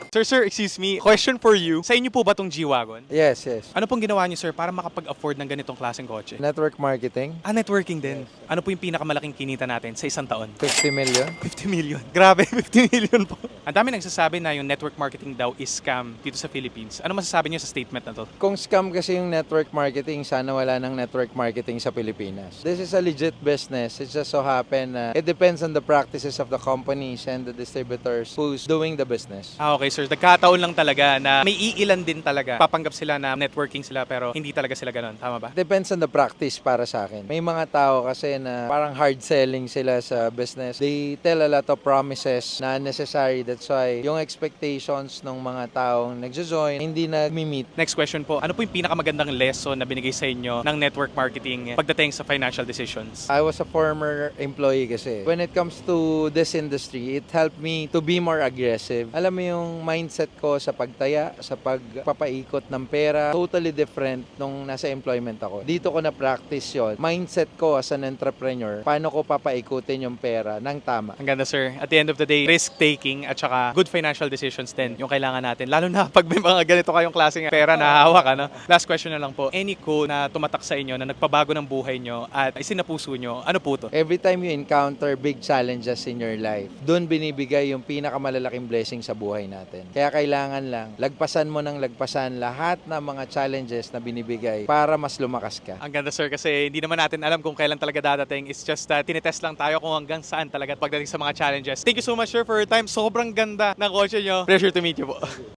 Sir, excuse me. Question for you. Sa inyo po ba tong G-Wagon? Yes, yes. Ano pong ginawa niyo, sir, para makapag-afford ng ganitong klaseng kotse? Network marketing, Networking din. Ano po yung pinakamalaking kinita natin sa isang taon? 50 million. 50 million. Grabe, 50 million po. Ang dami nagsasabi na yung network marketing daw is scam dito sa Philippines. Ano masasabi niyo sa statement na to? Kung scam kasi yung network marketing, sana wala ng network marketing sa Pilipinas. This is a legit business. It just so happen na it depends on the practices of the companies and the distributors who's doing the business. Okay, sir. Nagkataon lang talaga na may iilan din talaga. Papanggap sila na networking sila pero hindi talaga sila ganun. Tama ba? Depends on the practice para sa akin. May mga tao kasi na parang hard selling sila sa business. They tell a lot of promises na unnecessary. That's why yung expectations ng mga taong nagjo-join hindi nag-meet. Next question po. Ano po yung pinakamagandang lesson na binigay sa inyo ng network marketing pagdating sa financial decisions? I was a former employee kasi. When it comes to this industry, it helped me to be more aggressive. Alam mo yung mindset ko sa pagtaya, sa pagpapaikot ng pera, totally different nung nasa employment ako. Dito ko na-practice yon. Mindset ko as an entrepreneur, paano ko papaikutin yung pera ng tama. Ang ganda, sir. At the end of the day, risk-taking at saka good financial decisions din yung kailangan natin. Lalo na pag may mga ganito kayong klaseng pera na hawak, ano? Last question na lang po. Any quote na tumatak sa inyo na nagpabago ng buhay nyo at isinapuso nyo, ano po to? Every time you encounter big challenges in your life, doon binibigay yung pinakamalalaking blessing sa buhay natin. Kaya kailangan lang, lagpasan mo ng lagpasan lahat ng mga challenges na binibigay para mas lumakas ka. Ang ganda, sir, kasi hindi naman natin alam kung kailan talaga dadating. It's just that tinetest lang tayo kung hanggang saan talaga pagdating sa mga challenges. Thank you so much, sir, for your time. Sobrang ganda ng kotse nyo. Pleasure to meet you po.